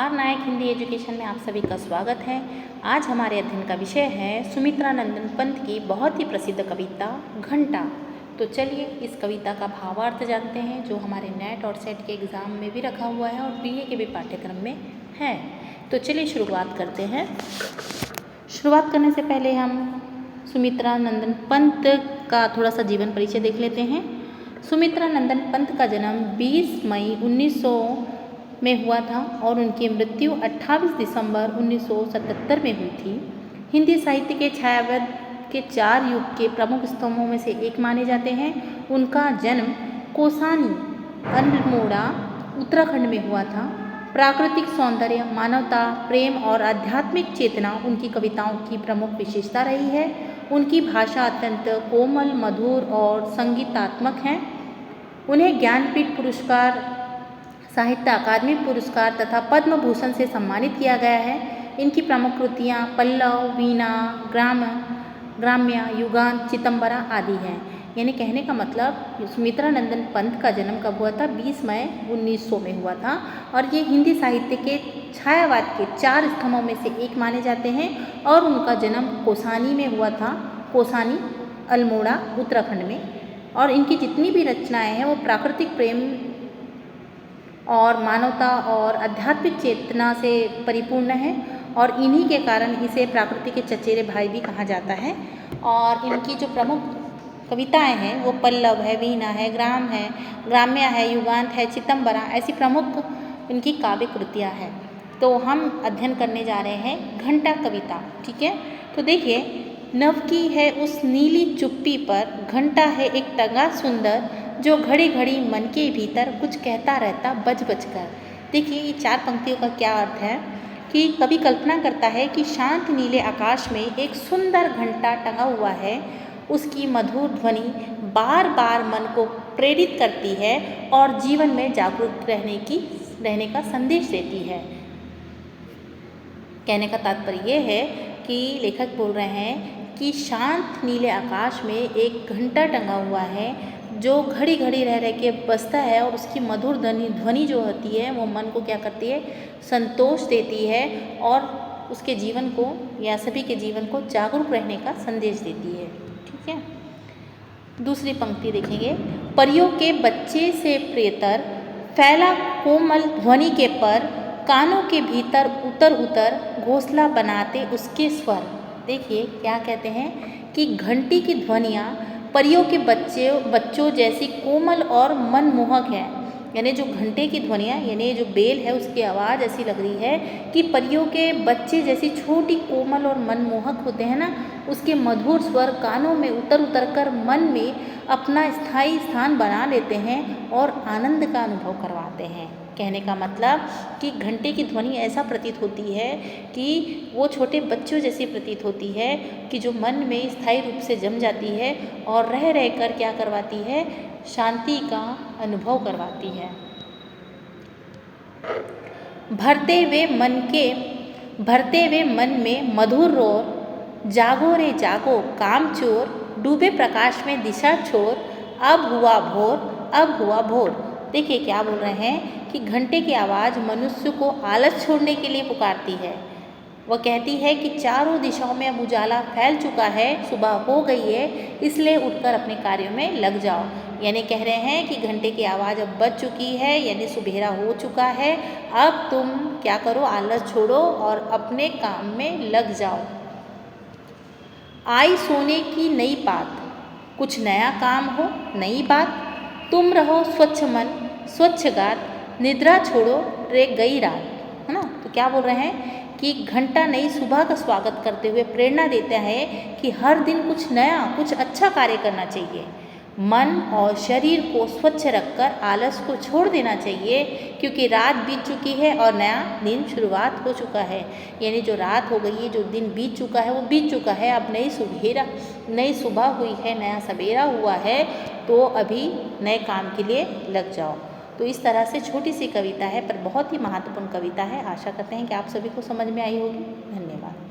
Are Nayak Hindi education में आप सभी का स्वागत है। आज हमारे अध्ययन का विषय है सुमित्रा नंदन पंत की बहुत ही प्रसिद्ध कविता घंटा। तो चलिए इस कविता का भावार्थ जानते हैं, जो हमारे नेट और सेट के एग्ज़ाम में भी रखा हुआ है और बीए के भी पाठ्यक्रम में है। तो चलिए शुरुआत करते हैं। शुरुआत करने से पहले हम सुमित्रा नंदन पंत का थोड़ा सा जीवन परिचय देख लेते हैं। सुमित्रा नंदन पंत का जन्म 20 मई 1900 में हुआ था और उनकी मृत्यु 28 दिसंबर 1977 में हुई थी। हिंदी साहित्य के छायावाद के 4 युग के प्रमुख स्तंभों में से एक माने जाते हैं। उनका जन्म कोसानी अल्मोड़ा उत्तराखंड में हुआ था। प्राकृतिक सौंदर्य, मानवता, प्रेम और आध्यात्मिक चेतना उनकी कविताओं की प्रमुख विशेषता रही है। उनकी भाषा अत्यंत कोमल, मधुर और संगीतात्मक है। उन्हें ज्ञानपीठ पुरस्कार, साहित्य अकादमी पुरस्कार तथा पद्म भूषण से सम्मानित किया गया है। इनकी प्रमुख कृतियाँ पल्लव, वीणा, ग्राम्य, युगांत, चितंबरा आदि हैं। यानी कहने का मतलब सुमित्रा नंदन पंत का जन्म कब हुआ था? 20 मई 1900 में हुआ था और ये हिंदी साहित्य के छायावाद के 4 स्तंभों में से एक माने जाते हैं और उनका जन्म कोसानी में हुआ था, कोसानी अल्मोड़ा उत्तराखंड में। और इनकी जितनी भी रचनाएं हैं वो प्राकृतिक प्रेम और मानवता और आध्यात्मिक चेतना से परिपूर्ण है और इन्हीं के कारण इसे प्रकृति के चचेरे भाई भी कहा जाता है। और इनकी जो प्रमुख कविताएं हैं वो पल्लव है, वीणा है, ग्राम्य है, युगांत है, चितंबरा, ऐसी प्रमुख इनकी काव्य कृतियाँ हैं। तो हम अध्ययन करने जा रहे हैं घंटा कविता, ठीक है। तो देखिए, नभ की है उस नीली चुप्पी पर, घंटा है एक टंगा सुंदर, जो घड़ी घड़ी मन के भीतर कुछ कहता रहता बज बज कर। देखिए ये 4 पंक्तियों का क्या अर्थ है कि कवि कल्पना करता है कि शांत नीले आकाश में एक सुंदर घंटा टंगा हुआ है। उसकी मधुर ध्वनि बार बार मन को प्रेरित करती है और जीवन में जागरूक रहने का संदेश देती है। कहने का तात्पर्य ये है कि लेखक बोल रहे हैं कि शांत नीले आकाश में एक घंटा टंगा हुआ है जो घड़ी घड़ी रह के बजता है और उसकी मधुर ध्वनि जो होती है वो मन को क्या करती है? संतोष देती है और उसके जीवन को या सभी के जीवन को जागरूक रहने का संदेश देती है, ठीक है। दूसरी पंक्ति देखेंगे। परियों के बच्चे से प्रियतर, फैला कोमल ध्वनि के पर, कानों के भीतर उतर उतर घोंसला बनाते उसके स्वर। देखिए क्या कहते हैं कि घंटी की ध्वनियाँ परियों के बच्चों जैसी कोमल और मनमोहक है। यानी जो घंटे की ध्वनियाँ, यानी जो बेल है उसकी आवाज़ ऐसी लग रही है कि परियों के बच्चे जैसी छोटी, कोमल और मनमोहक होते हैं ना, उसके मधुर स्वर कानों में उतर उतर कर मन में अपना स्थायी स्थान बना लेते हैं और आनंद का अनुभव करवाते हैं। कहने का मतलब कि घंटे की ध्वनि ऐसा प्रतीत होती है कि वो छोटे बच्चों जैसी प्रतीत होती है कि जो मन में स्थायी रूप से जम जाती है और रह कर क्या करवाती है? शांति का अनुभव करवाती है। भरते हुए मन में मधुर रोर, जागो रे जागो कामचोर, डूबे प्रकाश में दिशा छोर, अब हुआ भोर। देखिए क्या बोल रहे हैं कि घंटे की आवाज़ मनुष्य को आलस छोड़ने के लिए पुकारती है। वह कहती है कि चारों दिशाओं में अब उजाला फैल चुका है, सुबह हो गई है, इसलिए उठकर अपने कार्यों में लग जाओ। यानी कह रहे हैं कि घंटे की आवाज़ अब बज चुकी है, यानी सुबेरा हो चुका है, अब तुम क्या करो? आलस छोड़ो और अपने काम में लग जाओ। आई सोने की नई बात, कुछ नया काम हो, नई बात, तुम रहो स्वच्छ मन स्वच्छ गात, निद्रा छोड़ो रे गई रात, है ना। तो क्या बोल रहे हैं कि घंटा नई सुबह का स्वागत करते हुए प्रेरणा देता है कि हर दिन कुछ नया, कुछ अच्छा कार्य करना चाहिए। मन और शरीर को स्वच्छ रखकर आलस को छोड़ देना चाहिए, क्योंकि रात बीत चुकी है और नया दिन शुरुआत हो चुका है। यानी जो रात हो गई है, जो दिन बीत चुका है वो बीत चुका है, अब नई सुबह हुई है, नया सवेरा हुआ है, तो अभी नए काम के लिए लग जाओ। तो इस तरह से छोटी सी कविता है पर बहुत ही महत्वपूर्ण कविता है। आशा करते हैं कि आप सभी को समझ में आई होगी। धन्यवाद।